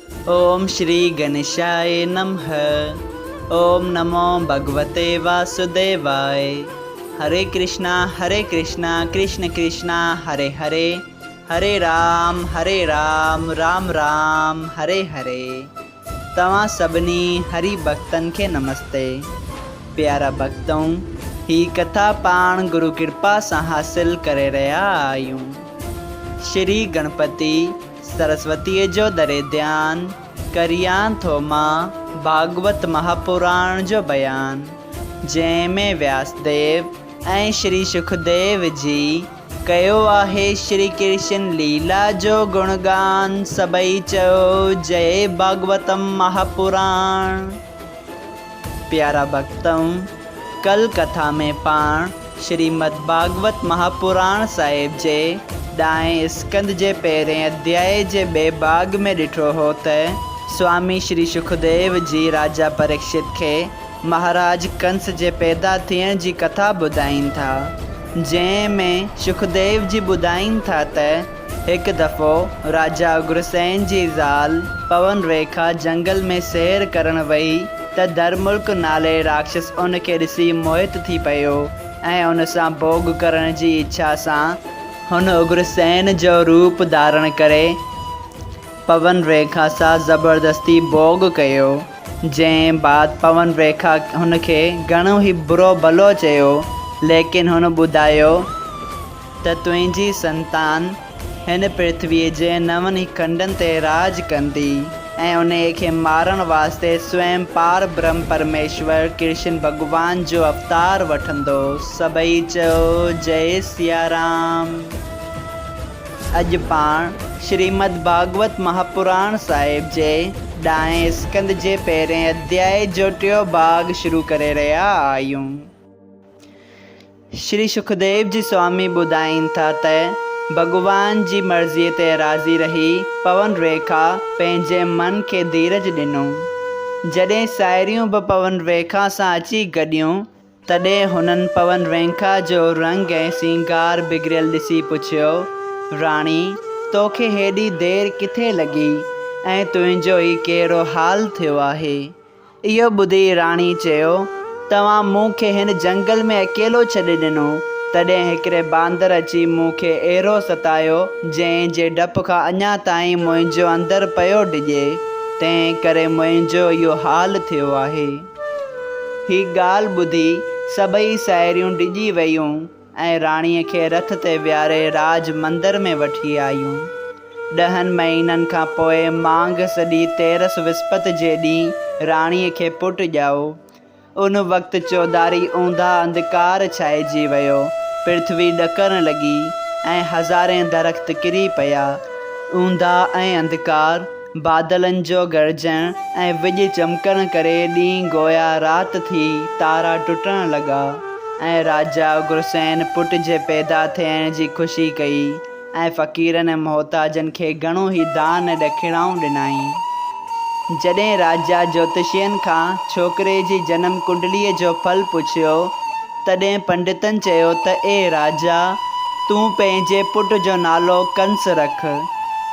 ओम श्री गणेशाय नमः। ओम नमो भगवते वासुदेवाय। हरे कृष्णा कृष्ण कृष्णा हरे हरे, हरे राम राम राम हरे हरे। तव्हां सभिनी हरि भक्तन के नमस्ते। प्यारा भक्तों, ही कथा पाण गुरु कृपा से हासिल करे रहा आयूं। श्री गणपति सरस्वती जो दरे ध्यान करियां थो मां भागवत महापुराण जो बयान, जंहिंमें व्यासदेव ऐं श्री सुखदेव जी कयो आहे श्री कृष्ण लीला जो गुणगान। सभई चयो जय भागवतम महापुराण। प्यारा भक्तों, कल कथा में पाण श्रीमद् भागवत महापुराण साहिब जे ॾाएं स्कंद जे पहिरें अध्याय जे ॿिए भाग में ॾिठो हो त स्वामी श्री सुखदेव जी राजा परीक्षित के महाराज कंस जे पैदा थियण जी कथा ॿुधाइनि था, जंहिंमें सुखदेव जी ॿुधाइनि था त हिकु दफ़ो राजा उग्रसेन जी ज़ाल पवन रेखा जंगल में सैर करण वई त धरमुल्क नाले राक्षस उनखे ॾिसी मोहित थी पियो ऐं उन सां भोग करण जी इच्छा सां हुन उग्रसेन जो रूप धारण करे पवन रेखा सां ज़बरदस्ती भोग कयो। जंहिं बाद पवन रेखा हुनखे घणो ई बुरो भलो चयो, लेकिन हुन ॿुधायो त तुंहिंजी संतान हिन पृथ्वीअ जे नवनि ई खंडनि ते राज कंदी ऐं उन खे मारण वास्ते स्वयं पार ब्रह्म परमेश्वर कृष्ण भगवान जो अवतार वठंदो। सभई चयो जय सिया राम। अॼु पाण श्रीमद् भागवत महापुराण साहिब जे ॾाएं स्कंद जे पहिरें अध्याय जो टियों भाग शुरू करे रहिया आहियूं। श्री सुखदेव जी स्वामी ॿुधाइनि था त भगवान जी मर्ज़ीअ ते राज़ी रही पवन रेखा पंहिंजे मन खे धीरज ॾिनो। जॾहिं साहेड़ियूं बि पवन रेखा सां अची गॾियूं, तॾहिं हुननि पवन रेखा जो रंग ऐं सिंगार बिगड़ियल ॾिसी पुछियो, राणी तोखे हेॾी देरि किथे लॻी ऐं तुंहिंजो ही कहिड़ो हाल थियो आहे? इहो ॿुधी राणी चयो, तव्हां मूंखे हिन जंगल में अकेलो छॾे ॾिनो, तॾहिं हिकिड़े बांदर अची मूंखे अहिड़ो सतायो जंहिंजे डप खां अञा ताईं मुंहिंजो अंदरि पियो डिॼे, तंहिं करे मुंहिंजो इहो हाल थियो आहे। ही ॻाल्हि ॿुधी सभई साहेड़ियूं डिॼी वयूं ऐं राणीअ खे रथ ते विहारे राज मंदर में वठी आयूं। 10 महीननि खां पोइ मांग सॼी तेरस विस्पति जे ॾींहुं राणीअ खे पुटु ॼाओ। उन वक़्तु चौधारी ऊंधा अंधकार छाइजी वियो, पृथ्वी ॾकणु लॻी ऐं हज़ारे दरख़्त किरी पिया। ऊंधा ऐं अंधकार, बादलनि जो गरजण ऐं विॼ चमकण करे ॾींहुं गोया राति थी तारा टुटण लॻा ऐं राजा उग्रसेन पुट जे पैदा थियण जी ख़ुशी कई ऐं फ़क़ीरनि ऐं मोहताजनि खे घणो ई दान ॾखिणाऊं ॾिनाई। जॾहिं राजा ज्योतिषियनि खां छोकिरे जी जनम कुंडलीअ जो फल पुछियो, तॾहिं पंडितनि चयो त ए राजा, तूं पंहिंजे पुट जो नालो कंस रख।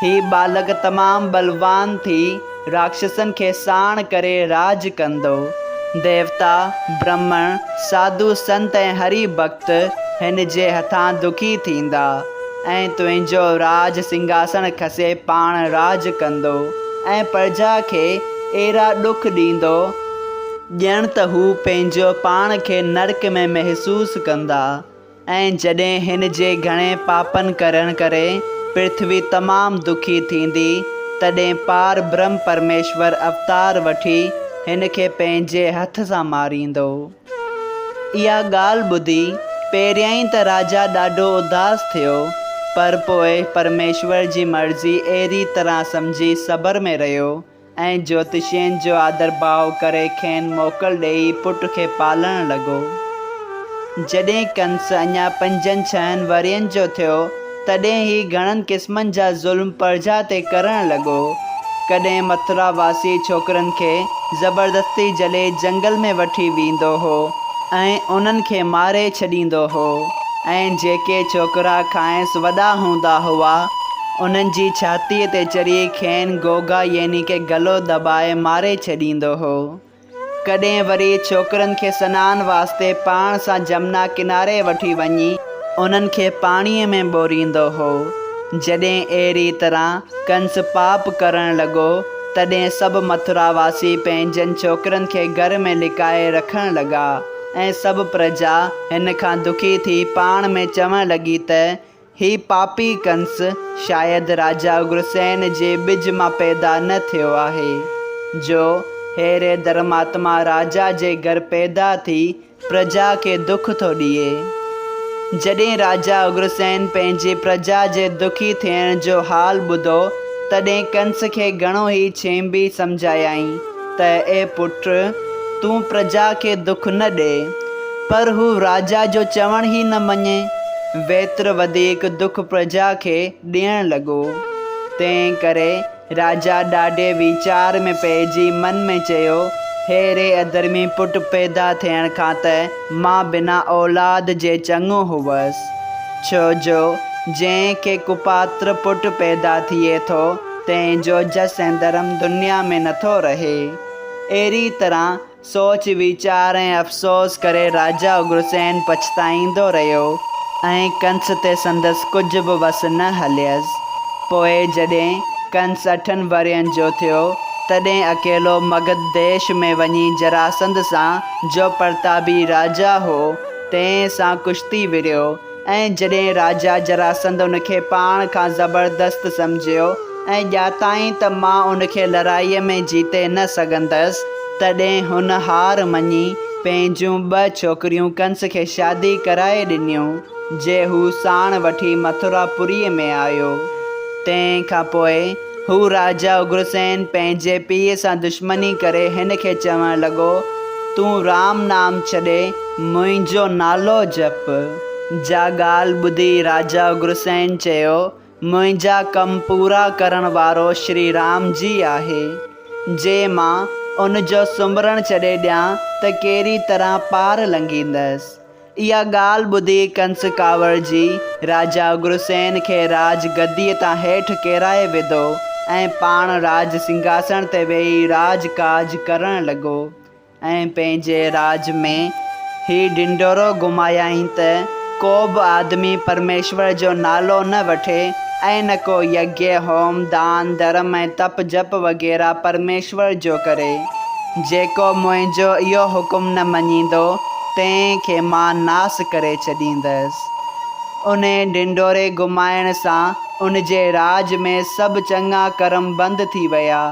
ही बालक तमामु बलवान थी राक्षसनि खे साण करे राज कंदो। देवता, ब्राह्मण, साधु संत ऐं हरि भक्त हिन जे हथां दुखी थींदा ऐं तुंहिंजो राज सिंघासन खसे पाण राज कंदो ऐं प्रजा खे अहिड़ा ॾुख ॾींदो ॼण त हू पंहिंजो पाण खे नरक में महसूसु कंदा। ऐं जॾहिं हिन जे घणे पापनि करण करे पृथ्वी तमामु दुखी थींदी, तॾहिं पार ब्रह्म परमेश्वर अवतार वठी हिन खे पंहिंजे हथ सां मारींदो। इहा ॻाल्हि ॿुधी पहिरियां ई त राजा ॾाढो उदास थियो, पर पोइ परमेश्वर जी मर्ज़ी अहिड़ी तरह सम्झी सब्र में रहियो ऐं ज्योतिषियनि जो आदर भाव करे खेनि मोकल ॾेई पुट खे पालणु लॻो। जॾहिं कंस अञा 5-6 वरियनि जो थियो, तॾहिं ही घणनि क़िस्मनि जा ज़ुल्म प्रजा ते करणु लॻो। कॾहिं मथुरावासी छोकिरनि खे ज़बरदस्ती जले जंगल में वठी वेंदो हो ऐं उन्हनि खे मारे छॾींदो हो, ऐं जेके छोकिरा खाइसि वॾा हूंदा हुआ उन्हनि जी छातीअ ते चढ़ी खेनि गोगा यानी के गलो दॿाए मारे छॾींदो हो। कॾहिं वरी छोकिरनि खे सनान वास्ते पाण सां जमुना किनारे वठी वञी उन्हनि खे पाणीअ में ॿोरींदो हो। जॾहिं अहिड़ी तरह कंस पाप करणु लॻो तॾहिं सभु मथुरावासी पंहिंजनि छोकिरनि खे घर में लिकाए रखणु लॻा ऐं सभु प्रजा हिन खां दुखी थी पाण में चवणु लॻी त ही पापी कंस शायदि राजा उग्रसेन जे ॿिज मां पैदा न थियो आहे, जो हेरे धर्मात्मा राजा जे घर पैदा थी प्रजा खे दुख थो ॾिए। जॾहिं राजा उग्रसेन पंहिंजी प्रजा जे दुखी थियण जो हाल ॿुधो तॾहिं कंस खे घणो ई छेंबी सम्झायई त ए पुट, तूं प्रजा खे दुख न ॾे। पर हू राजा जो चवण ई न मञे, वेत्र वधीक दुख प्रजा खे ॾियणु लॻो। तंहिं करे राजा ॾाढे वीचार में पइजी मन में चयो, हेरे अधर्मी पुट पैदा थियण खां त मां बिना औलाद जे चङो हुअसि, छो जो जंहिंखे कुपात्र पुट पैदा थिए थो तंहिंजो जस ऐं धर्म दुनिया में नथो रहे। अहिड़ी तरह सोच वीचार ऐं अफ़सोस करे राजा उग्रसेन पछताईंदो रहियो ऐं कंस ते संदसि कुझु बि वस न हलियसि। पोइ जॾहिं कंस 8 वरयनि जो थियो तॾहिं अकेलो मगध देश में वञी जरासंध सां, जो प्रतापी राजा हो, तंहिं सां कुश्ती विरियो ऐं जॾहिं राजा जरासंध उनखे पाण खां ज़बरदस्त सम्झियो ऐं ॼाताईं त मां उनखे लड़ाईअ में जीते न सघंदसि, तॾहिं हुन हार मञी पंहिंजूं 2 छोकिरियूं कंस खे शादी कराए ॾिनियूं, जे हू साण वठी मथुरापुरीअ में आयो। तंहिं खां पोइ हू राजा उग्रसेन पंहिंजे पीउ सां दुश्मनी करे हिन खे चवणु लॻो, तूं राम नाम छॾे मुंहिंजो नालो जप। जा ॻाल्हि ॿुधी राजा उग्रसेन चयो, मुंहिंजा कम पूरा करण वारो श्री राम जी आहे, जे मां उनजो सुमरण छॾे ॾियां त कहिड़ी तरह पार लंघींदसि। इहा ॻाल्हि ॿुधी कंस कावड़जी राजा उग्रसेन खे राज गद्दीअ तां हेठि किराए विधो ऐं पाण राज सिंघासन ते वेही राजकाज करणु लॻो ऐं पंहिंजे राज में ही ढिंढोरो घुमायईं त को बि आदमी परमेश्वर जो नालो न वठे ऐं न को यज्ञ होम दान धर्म ऐं तप जप वग़ैरह परमेश्वर जो करे। जेको मुंहिंजो इहो हुकुम न मञींदो तंहिंखे मां नास करे छॾींदसि। उन ढिंढोरे घुमाइण सां उन जे राज में सभु चङा कर्म बंदि थी विया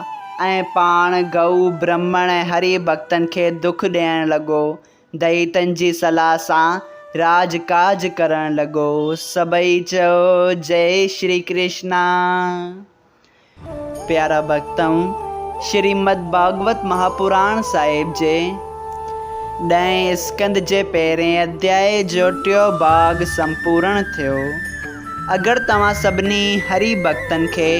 ऐं पाण गऊ ब्राह्मण ऐं हरि भक्तनि खे दुख ॾियणु लॻो। दैतनि जी सलाह सां राजकाज करणु लॻो। सभई चयो जय श्री कृष्णा। प्यारा भक्तऊं, श्रीमद भागवत महापुराण साहिब जे 10 स्कंद जे पहिरें अध्याय जो 3 भाग संपूर्ण थियो। अगरि तव्हां सभिनी हरि भक्तनि खे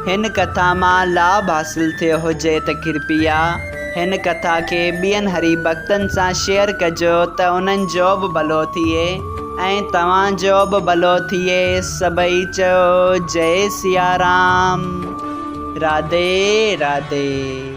हिन कथा मां लाभ हासिल थियो हुजे त कृपया हिन कथा खे ॿियनि हरि भक्तनि सां शेयर कजो त उन्हनि जो बि भलो थिए ऐं तव्हांजो बि भलो थिए। सभई चयो जय सिया राम। राधे राधे।